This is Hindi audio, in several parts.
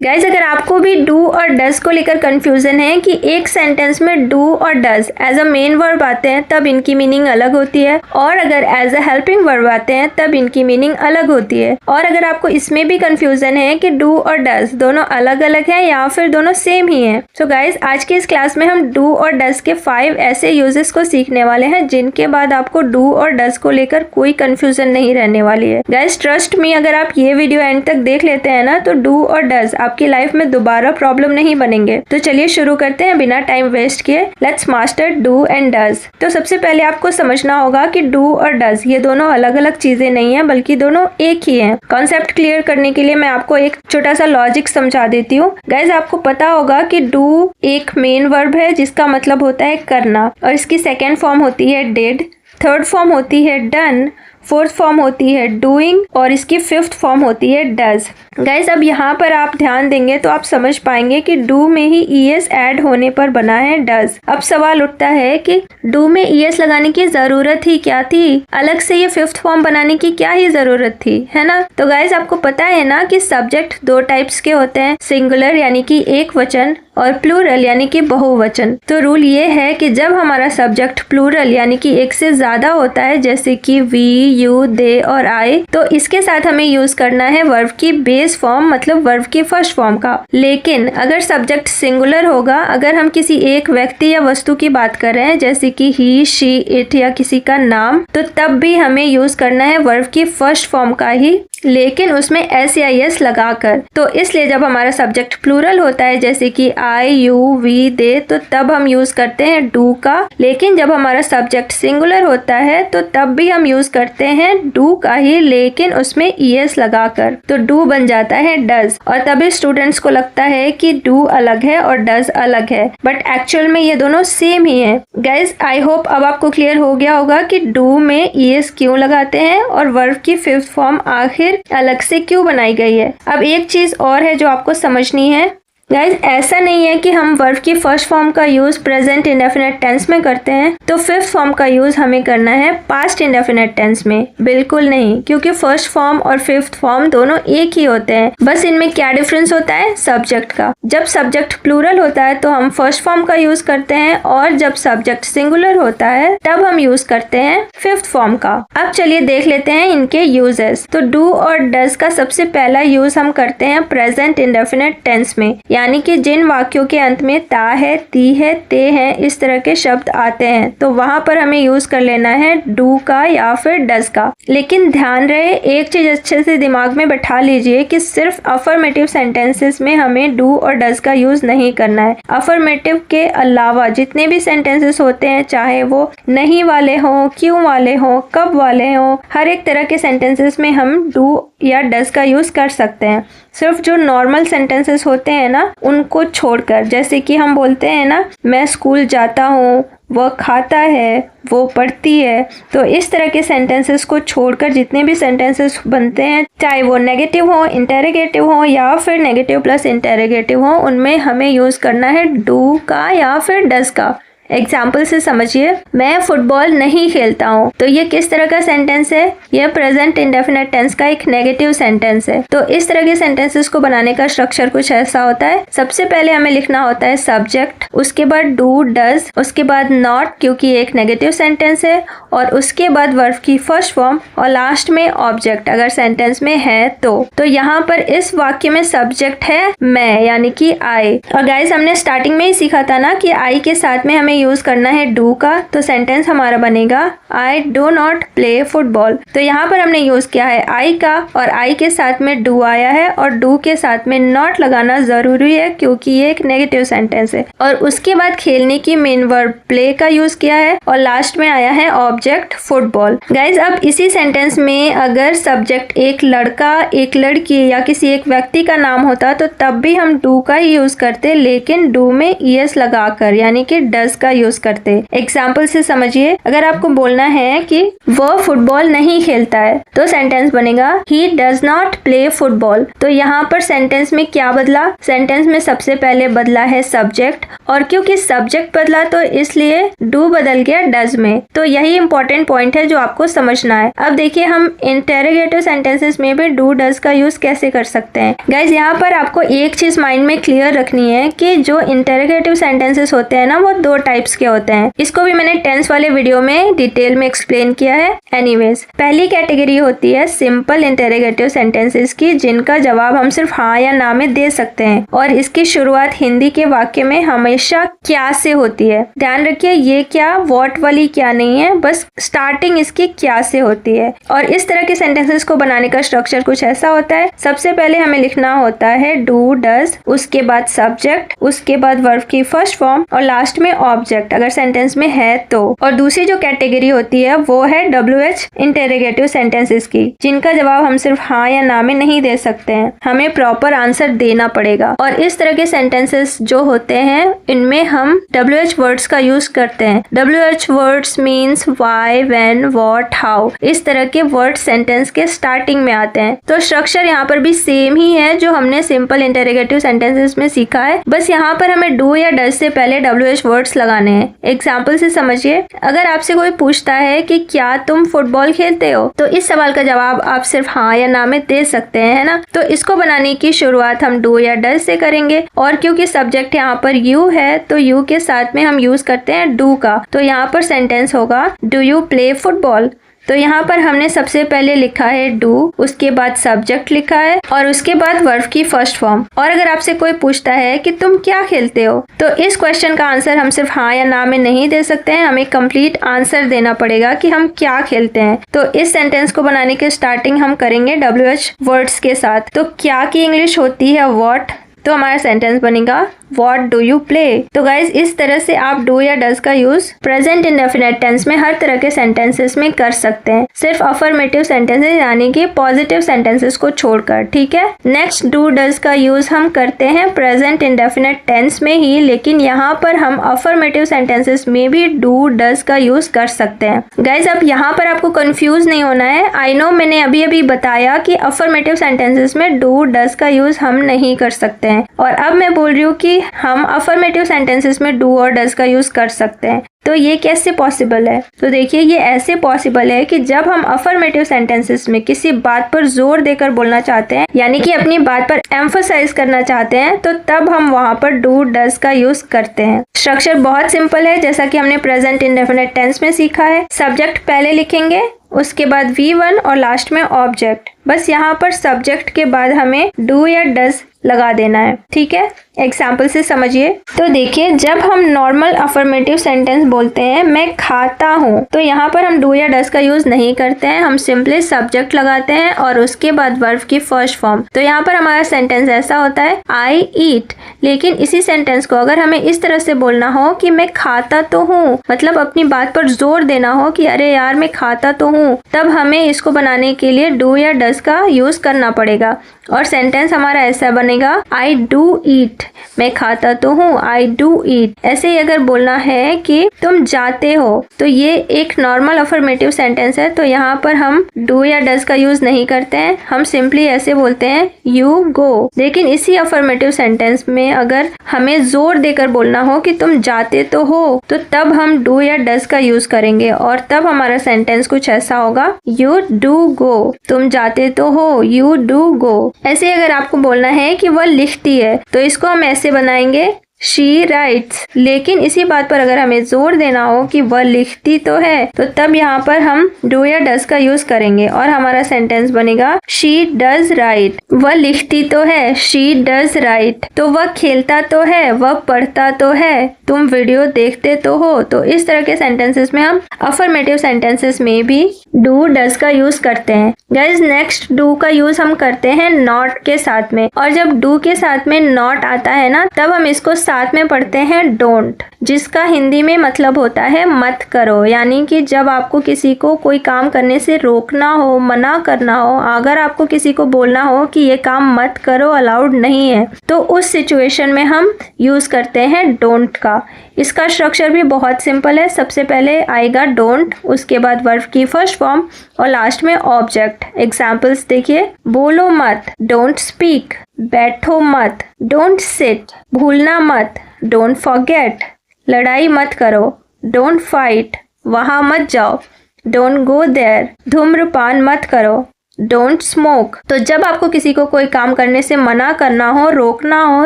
गाइज अगर आपको भी डू और डज को लेकर कंफ्यूजन है कि एक सेंटेंस में डू और does as a main verb आते हैं तब इनकी मीनिंग अलग होती है, और अगर एज अ हेल्पिंग वर्ब आते हैं तब इनकी मीनिंग अलग होती है, और अगर आपको इसमें भी कंफ्यूजन है कि डू और डज दोनों अलग अलग हैं या फिर दोनों सेम ही हैं, सो गाइज आज के इस क्लास में हम डू और डज के 5 ऐसे यूजेस को सीखने वाले हैं जिनके बाद आपको डू और डज को लेकर कोई कंफ्यूजन नहीं रहने वाली है। गाइज ट्रस्ट मी, अगर आप ये वीडियो एंड तक देख लेते हैं ना तो डू और डज आपकी लाइफ में दोबारा प्रॉब्लम नहीं बनेंगे। तो चलिए शुरू करते हैं बिना टाइम वेस्ट किए। Let's master do and does. तो सबसे पहले आपको समझना होगा कि डू और डज ये दोनों अलग अलग चीजें नहीं है बल्कि दोनों एक ही हैं। कॉन्सेप्ट क्लियर करने के लिए मैं आपको एक छोटा सा लॉजिक समझा देती हूँ। गाइज आपको पता होगा कि डू एक मेन वर्ब है जिसका मतलब होता है करना, और इसकी सेकेंड फॉर्म होती है डिड, थर्ड फॉर्म होती है डन, फोर्थ फॉर्म होती है डूइंग और इसकी फिफ्थ फॉर्म होती है डज। गाइज अब यहाँ पर आप ध्यान देंगे तो आप समझ पाएंगे कि डू में ही ईएस ऐड होने पर बना है डज। अब सवाल उठता है कि डू में ईएस लगाने की जरूरत ही क्या थी, अलग से ये फिफ्थ फॉर्म बनाने की क्या ही जरूरत थी, है ना। तो गाइज आपको पता है ना कि सब्जेक्ट 2 टाइप्स के होते हैं, सिंगुलर यानी कि एक वचन और प्लूरल यानी कि बहुवचन। तो रूल ये है कि जब हमारा सब्जेक्ट प्लूरल यानी कि एक से ज्यादा होता है, जैसे कि वी, यू, दे और आई, तो इसके साथ हमें यूज करना है वर्ब की बेस फॉर्म, मतलब वर्ब की फर्स्ट फॉर्म का। लेकिन अगर सब्जेक्ट सिंगुलर होगा, अगर हम किसी एक व्यक्ति या वस्तु की बात कर रहे हैं जैसे कि ही, शी, इट या किसी का नाम, तो तब भी हमें यूज करना है वर्ब की फर्स्ट फॉर्म का ही, लेकिन उसमें एस या एस लगाकर। तो इसलिए जब हमारा सब्जेक्ट प्लूरल होता है जैसे कि आई, यू, वी, दे, तो तब हम यूज करते हैं डू का। लेकिन जब हमारा सब्जेक्ट सिंगुलर होता है तो तब भी हम यूज करते हैं डू का ही, लेकिन उसमें ईएस लगाकर। तो डू बन जाता है डज, और तभी स्टूडेंट्स को लगता है कि डू अलग है और डज अलग है, बट एक्चुअल में ये दोनों सेम ही है। गाइज आई होप अब आपको क्लियर हो गया होगा कि डू में ईएस क्यों लगाते हैं और वर्ब की फिफ्थ फॉर्म आखिर अलग से क्यों बनाई गई है। अब एक चीज और है जो आपको समझनी है। गाइज ऐसा नहीं है कि हम वर्ब की फर्स्ट फॉर्म का यूज प्रेजेंट इंडेफिनिट टेंस में करते हैं तो फिफ्थ फॉर्म का यूज हमें करना है पास्ट इंडेफिनिट टेंस में। बिल्कुल नहीं, क्योंकि फर्स्ट फॉर्म और फिफ्थ फॉर्म दोनों एक ही होते हैं, बस इनमें क्या डिफरेंस होता है, सब्जेक्ट का। जब सब्जेक्ट प्लूरल होता है तो हम फर्स्ट फॉर्म का यूज करते हैं, और जब सब्जेक्ट सिंगुलर होता है तब हम यूज करते हैं फिफ्थ फॉर्म का। अब चलिए देख लेते हैं इनके यूजेस। तो डू और डज का सबसे पहला यूज हम करते हैं प्रेजेंट इंडेफिनिट टेंस में, यानी कि जिन वाक्यों के अंत में ता है, ती है, ते है, इस तरह के शब्द आते हैं तो वहां पर हमें यूज कर लेना है डू का या फिर डज का। लेकिन ध्यान रहे, एक चीज अच्छे से दिमाग में बैठा लीजिए कि सिर्फ अफर्मेटिव सेंटेंसेस में हमें डू और डज का यूज नहीं करना है। अफर्मेटिव के अलावा जितने भी सेंटेंसेस होते हैं, चाहे वो नहीं वाले हों, क्यों वाले हों, कब वाले हों, हर एक तरह के सेंटेंसेस में हम डू या डज का यूज कर सकते हैं। सिर्फ जो नॉर्मल सेंटेंसेस होते हैं ना उनको छोड़कर, जैसे कि हम बोलते हैं ना, मैं स्कूल जाता हूँ, वह खाता है, वो पढ़ती है, तो इस तरह के सेंटेंसेस को छोड़कर जितने भी सेंटेंसेस बनते हैं, चाहे वो नेगेटिव हो, इंटेरोगेटिव हो या फिर नेगेटिव प्लस इंटेरोगेटिव हो, उनमें हमें यूज करना है डू का या फिर डज का। एग्जाम्पल से समझिए, मैं फुटबॉल नहीं खेलता हूँ, तो ये किस तरह का सेंटेंस है, यह प्रेजेंट इंडेफिनिट टेंस का एक नेगेटिव सेंटेंस है। तो इस तरह के सेंटेंसेस को बनाने का स्ट्रक्चर कुछ ऐसा होता है। सबसे पहले हमें लिखना होता है सब्जेक्ट, उसके बाद डू डज, उसके बाद नॉट क्योंकि एक नेगेटिव सेंटेंस है, और उसके बाद वर्ब की फर्स्ट फॉर्म, और लास्ट में ऑब्जेक्ट अगर सेंटेंस में है तो यहाँ पर इस वाक्य में सब्जेक्ट है मैं यानी कि आई। और गाइस हमने स्टार्टिंग में ही सीखा था ना कि आई के साथ में हमें यूज करना है डू का, तो सेंटेंस हमारा बनेगा I do not play football. तो यहाँ पर हमने यूज किया है आई का, और आई के साथ में डू आया है, और डू के साथ में नॉट लगाना जरूरी है क्योंकि ये एक नेगेटिव सेंटेंस है। और उसके बाद खेलने की मेन वर्ब प्ले का यूज किया है, और लास्ट में आया है ऑब्जेक्ट फुटबॉल। गाइज अब इसी सेंटेंस में अगर सब्जेक्ट एक लड़का, एक लड़की या किसी एक व्यक्ति का नाम होता तो तब भी हम डू का ही यूज करते, लेकिन डू में ईएस लगाकर यानी कि डज का यूज करते। एग्जाम्पल से समझिए, अगर आपको बोलना है कि वह फुटबॉल नहीं खेलता है तो सेंटेंस बनेगा he does not play football. तो यहाँ पर सेंटेंस में क्या बदला? सेंटेंस में सबसे पहले बदला है सब्जेक्ट, और क्योंकि सब्जेक्ट बदला तो इसलिए डू बदल गया डज में। तो यही इंपॉर्टेंट पॉइंट है जो आपको समझना है। अब देखिए हम इंटेरोगेटिव सेंटेंसेस में भी डू डज का यूज कैसे कर सकते हैं। गाइज यहाँ पर आपको एक चीज माइंड में क्लियर रखनी है कि जो इंटेरोगेटिव सेंटेंसेस होते हैं ना, वो दो टाइप्स के होते हैं। इसको भी मैंने टेंस वाले वीडियो में डिटेल में एक्सप्लेन किया है। एनीवेज, पहली कैटेगरी होती है सिंपल इंटेरोगेटिव सेंटेंसेस की, जिनका जवाब हम सिर्फ हाँ या ना में दे सकते हैं, और इसकी शुरुआत हिंदी के वाक्य में हमेशा क्या से होती है। ध्यान रखिए, ये क्या व्हाट वाली क्या नहीं है, बस स्टार्टिंग इसकी क्या से होती है। और इस तरह के सेंटेंसेस को बनाने का स्ट्रक्चर कुछ ऐसा होता है। सबसे पहले हमें लिखना होता है डू डज, उसके बाद सब्जेक्ट, उसके बाद वर्ब की फर्स्ट फॉर्म, और लास्ट में ऑब्जेक्ट अगर सेंटेंस में है तो। और दूसरी जो कैटेगरी होती है वो है WH इंटेरोगेटिव सेंटेंसेस की, जिनका जवाब हम सिर्फ हाँ या ना में नहीं दे सकते हैं, हमें प्रॉपर आंसर देना पड़ेगा। और इस तरह के सेंटेंसेस जो होते हैं इनमें हम WH वर्ड्स का यूज करते हैं। WH words means why, when, what, how, इस तरह के वर्ड सेंटेंस के स्टार्टिंग में आते हैं। तो स्ट्रक्चर यहाँ पर भी सेम ही है जो हमने सिंपल इंटेरोगेटिव सेंटेंसेस में सीखा है, बस यहाँ पर हमें डू या डज से पहले WH वर्ड्स लगाने हैं। एग्जाम्पल से समझिए, अगर आपसे कोई पूछता है कि क्या तुम फुटबॉल खेलते हो, तो इस सवाल का जवाब आप सिर्फ हाँ या ना में दे सकते हैं, है ना। तो इसको बनाने की शुरुआत हम डू या डज से करेंगे, और क्योंकि सब्जेक्ट यहाँ पर यू है तो यू के साथ में हम यूज करते हैं डू का। तो यहाँ पर सेंटेंस होगा डू यू प्ले फुटबॉल। तो यहाँ पर हमने सबसे पहले लिखा है डू, उसके बाद सब्जेक्ट लिखा है, और उसके बाद वर्ब की फर्स्ट फॉर्म। और अगर आपसे कोई पूछता है कि तुम क्या खेलते हो, तो इस क्वेश्चन का आंसर हम सिर्फ हाँ या ना में नहीं दे सकते हैं, हमें कंप्लीट आंसर देना पड़ेगा कि हम क्या खेलते हैं। तो इस सेंटेंस को बनाने के स्टार्टिंग हम करेंगे WH वर्ड्स के साथ। तो क्या की इंग्लिश होती है व्हाट, तो हमारा सेंटेंस बनेगा What do you play? तो गाइज इस तरह से आप डू या डज का यूज प्रेजेंट इंडेफिनिट टेंस में हर तरह के सेंटेंसेस में कर सकते हैं, सिर्फ अफर्मेटिव सेंटेंसेस यानी कि पॉजिटिव सेंटेंसेस को छोड़कर, ठीक है। नेक्स्ट, डू डज का यूज हम करते हैं प्रेजेंट इंडेफिनिट टेंस में ही, लेकिन यहाँ पर हम अफर्मेटिव सेंटेंसेस में भी डू डज का यूज कर सकते हैं। गाइज अब यहाँ पर आपको कंफ्यूज नहीं होना है। आई नो मैंने अभी अभी बताया कि अफर्मेटिव सेंटेंसेस में डू डज का यूज हम नहीं कर सकते हैं, और अब मैं बोल रही हूँ कि हम अफर्मेटिव सेंटेंसेस में डू और डज का यूज कर सकते हैं। तो ये कैसे पॉसिबल है? तो देखिए, ये ऐसे पॉसिबल है कि जब हम अफर्मेटिव सेंटेंसेस में किसी बात पर जोर देकर बोलना चाहते हैं, यानी कि अपनी बात पर एम्फसाइज करना चाहते हैं, तो तब हम वहां पर डू डज का यूज करते हैं। स्ट्रक्चर बहुत सिंपल है, जैसा कि हमने प्रेजेंट इंडेफिनिट टेंस में सीखा है। सब्जेक्ट पहले लिखेंगे, उसके बाद V1 और लास्ट में ऑब्जेक्ट। बस यहाँ पर सब्जेक्ट के बाद हमें डू या डज लगा देना है, ठीक है। एग्जाम्पल से समझिए। तो देखिए, जब हम नॉर्मल अफर्मेटिव सेंटेंस बोलते हैं मैं खाता हूँ, तो यहाँ पर हम डू या डज का यूज नहीं करते हैं, हम सिंपली सब्जेक्ट लगाते हैं और उसके बाद वर्ब की फर्स्ट फॉर्म। तो यहाँ पर हमारा सेंटेंस ऐसा होता है आई ईट। लेकिन इसी सेंटेंस को अगर हमें इस तरह से बोलना हो कि मैं खाता तो हूँ, मतलब अपनी बात पर जोर देना हो कि अरे यार मैं खाता तो हूँ, तब हमें इसको बनाने के लिए डू या डज का यूज करना पड़ेगा, और सेंटेंस हमारा ऐसा बनेगा आई डू ईट। मैं खाता तो हूँ, आई डू ईट। ऐसे ही अगर बोलना है कि तुम जाते हो, तो ये एक नॉर्मल अफर्मेटिव सेंटेंस है, तो यहाँ पर हम डू या डज का यूज नहीं करते हैं, हम सिंपली ऐसे बोलते हैं यू गो। लेकिन इसी अफर्मेटिव सेंटेंस में अगर हमें जोर देकर बोलना हो कि तुम जाते तो हो, तो तब हम डू या डज का यूज करेंगे, और तब हमारा सेंटेंस कुछ ऐसा होगा यू डू गो। तुम जाते तो हो, यू डू गो। ऐसे अगर आपको बोलना है कि वह लिखती है, तो इसको हम ऐसे बनाएंगे शी राइट्स। लेकिन इसी बात पर अगर हमें जोर देना हो कि वह लिखती तो है, तो तब यहाँ पर हम डू या डज का यूज करेंगे, और हमारा सेंटेंस बनेगा शी डज राइट। वह लिखती तो है, शी डज राइट। तो वह खेलता तो है, वह पढ़ता तो है, तुम वीडियो देखते तो हो। तो इस तरह के सेंटेंसेस में हम अफर्मेटिव सेंटेंसेस में भी डू डज का यूज करते हैं। गाइज नेक्स्ट, डू का यूज हम करते हैं नॉट के साथ में, और जब डू के साथ में नॉट आता है ना, तब हम इसको साथ में पढ़ते हैं डोंट, जिसका हिंदी में मतलब होता है मत करो। यानी कि जब आपको किसी को कोई काम करने से रोकना हो, मना करना हो, अगर आपको किसी को बोलना हो कि ये काम मत करो, अलाउड नहीं है, तो उस सिचुएशन में हम यूज करते हैं डोंट का। इसका स्ट्रक्चर भी बहुत सिंपल है। सबसे पहले आएगा डोंट, उसके बाद वर्ब की फर्स्ट फॉर्म और लास्ट में ऑब्जेक्ट। एग्जाम्पल्स देखिए, बोलो मत, डोंट स्पीक, बैठो मत, डोंट सिट, भूलना मत, डोंट फॉरगेट, लड़ाई मत करो, डोंट फाइट, वहां मत जाओ, डोंट गो देयर, धूम्रपान मत करो, डोंट स्मोक। तो जब आपको किसी को कोई काम करने से मना करना हो, रोकना हो,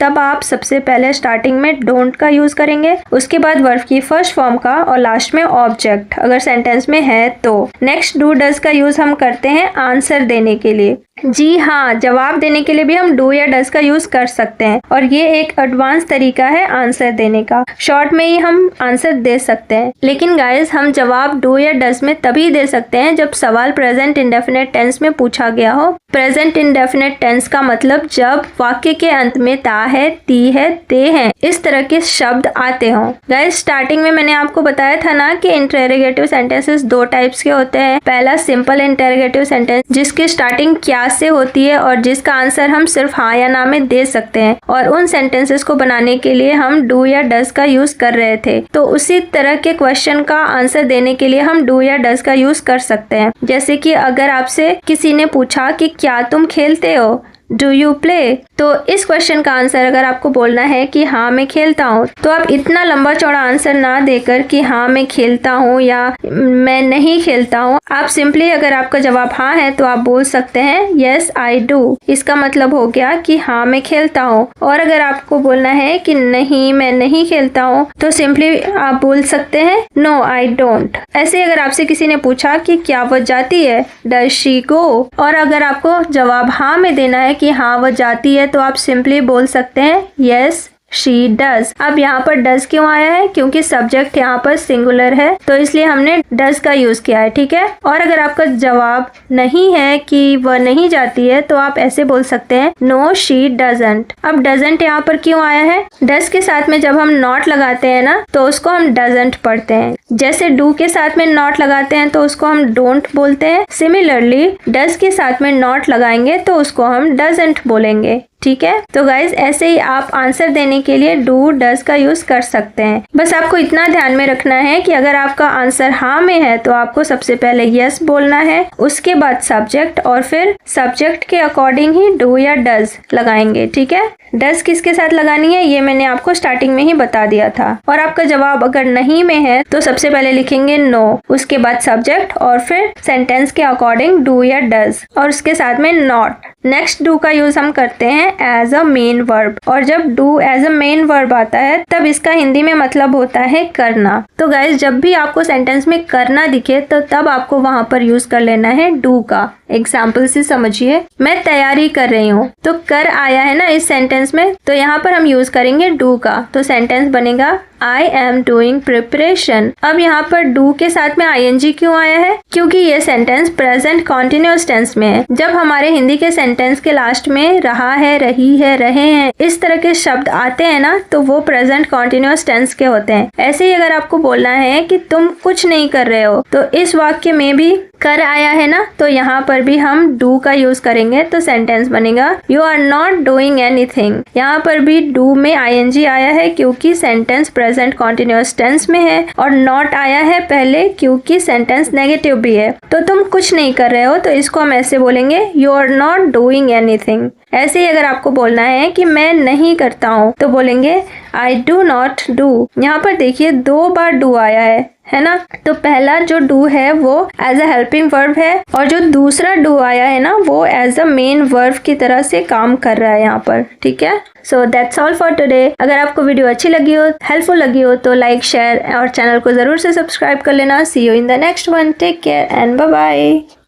तब आप सबसे पहले स्टार्टिंग में डोंट का यूज करेंगे, उसके बाद वर्ब की फर्स्ट फॉर्म का और लास्ट में ऑब्जेक्ट अगर सेंटेंस में है तो। नेक्स्ट डू डज का यूज हम करते हैं आंसर देने के लिए। जी हाँ, जवाब देने के लिए भी हम डू या डज का यूज कर सकते हैं और ये एक एडवांस तरीका है आंसर देने का। शॉर्ट में ही हम आंसर दे सकते हैं, लेकिन गाइस हम जवाब डू या डज में तभी दे सकते हैं जब सवाल प्रेजेंट इंडेफिनिट टेंस में पूछा गया हो। प्रेजेंट इंडेफिनिट टेंस का मतलब जब वाक्य के अंत में ता है, ती है, ते है, इस तरह के शब्द आते हों। गाइस स्टार्टिंग में मैंने आपको बताया था ना कि इंटरोगेटिव सेंटेंसेस दो टाइप्स के होते हैं। पहला सिंपल इंटरोगेटिव सेंटेंस, जिसकी स्टार्टिंग क्या से होती है और जिसका आंसर हम सिर्फ हाँ या ना में दे सकते हैं, और उन सेंटेंसेस को बनाने के लिए हम डू या डज का यूज कर रहे थे। तो उसी तरह के क्वेश्चन का आंसर देने के लिए हम डू या डज का यूज कर सकते हैं। जैसे कि अगर आपसे किसी ने पूछा कि क्या तुम खेलते हो, डू यू प्ले, तो इस क्वेश्चन का आंसर अगर आपको बोलना है कि हाँ मैं खेलता हूँ, तो आप इतना लंबा चौड़ा आंसर ना देकर कि हाँ मैं खेलता हूँ या मैं नहीं खेलता हूँ, आप सिंपली अगर आपका जवाब हाँ है तो आप बोल सकते हैं यस आई डू। इसका मतलब हो गया कि हाँ मैं खेलता हूँ। और अगर आपको बोलना है कि नहीं मैं नहीं खेलता हूँ, तो सिंपली आप बोल सकते हैं नो आई डोंट। ऐसे अगर आपसे किसी ने पूछा कि क्या वो जाती है, डज शी गो, और अगर आपको जवाब हाँ में देना है कि हाँ वो जाती है, तो आप सिंपली बोल सकते हैं यस शी डज। अब यहाँ पर डज क्यों आया है? क्योंकि सब्जेक्ट यहाँ पर सिंगुलर है, तो इसलिए हमने डज का यूज किया है, ठीक है। और अगर आपका जवाब नहीं है कि वह नहीं जाती है, तो आप ऐसे बोल सकते हैं नो शी डजंट। अब डजंट यहाँ पर क्यों आया है? डज के साथ में जब हम नॉट लगाते हैं ना, तो उसको हम डजंट पढ़ते हैं। जैसे डू के साथ में नॉट लगाते हैं तो उसको हम डोंट बोलते हैं। सिमिलरली डज के साथ में नॉट लगाएंगे तो उसको हम डजंट बोलेंगे, ठीक है। तो गाइज ऐसे ही आप आंसर देने के लिए डू डज का यूज कर सकते हैं। बस आपको इतना ध्यान में रखना है कि अगर आपका आंसर हाँ में है तो आपको सबसे पहले यस बोलना है, उसके बाद सब्जेक्ट, और फिर सब्जेक्ट के अकॉर्डिंग ही डू या डज लगाएंगे, ठीक है। डज किसके साथ लगानी है ये मैंने आपको स्टार्टिंग में ही बता दिया था। और आपका जवाब अगर नहीं में है तो सबसे पहले लिखेंगे नो, उसके बाद सब्जेक्ट और फिर सेंटेंस के अकॉर्डिंग डू या डज, और उसके साथ में नॉट। नेक्स्ट डू का यूज हम करते हैं एज अ मेन वर्ब, और जब do as a main verb आता है तब इसका हिंदी में मतलब होता है करना। तो गाइज जब भी आपको सेंटेंस में करना दिखे तो तब आपको वहां पर यूज कर लेना है डू का। एग्जाम्पल से समझिए, मैं तैयारी कर रही हूँ, तो कर आया है ना इस सेंटेंस में, तो यहाँ पर हम यूज करेंगे डू का। तो सेंटेंस बनेगा आई एम डूइंग प्रिपरेशन। अब यहाँ पर डू के साथ में ING क्यों आया है? क्योंकि ये सेंटेंस प्रेजेंट कॉन्टिन्यूअस टेंस में है। जब हमारे हिंदी के सेंटेंस के लास्ट में रहा है, रही है, रहे हैं, इस तरह के शब्द आते हैं ना, तो वो प्रेजेंट कॉन्टिन्यूअस टेंस के होते हैं। ऐसे ही अगर आपको बोलना है कि तुम कुछ नहीं कर रहे हो, तो इस वाक्य में भी कर आया है ना, तो यहाँ पर भी हम डू का यूज करेंगे। तो सेंटेंस बनेगा you are not doing anything. यहाँ पर भी डू में ING आया है क्योंकि सेंटेंस प्रेजेंट कॉन्टिन्यूअस टेंस में है, और नॉट आया है पहले क्योंकि सेंटेंस नेगेटिव भी है। तो तुम कुछ नहीं कर रहे हो, तो इसको हम ऐसे बोलेंगे you are not doing anything. ऐसे ही अगर आपको बोलना है कि मैं नहीं करता हूँ, तो बोलेंगे आई डू नॉट डू। यहाँ पर देखिए 2 बार डू आया है ना। तो पहला जो डू है वो एज अ हेल्पिंग वर्ब है, और जो दूसरा डू आया है ना वो एज अ मेन वर्ब की तरह से काम कर रहा है यहाँ पर, ठीक है। So that's all for today. अगर आपको वीडियो अच्छी लगी हो, हेल्पफुल लगी हो, तो लाइक, शेयर और चैनल को जरूर से सब्सक्राइब कर लेना। See you in the next one. Take care and bye bye.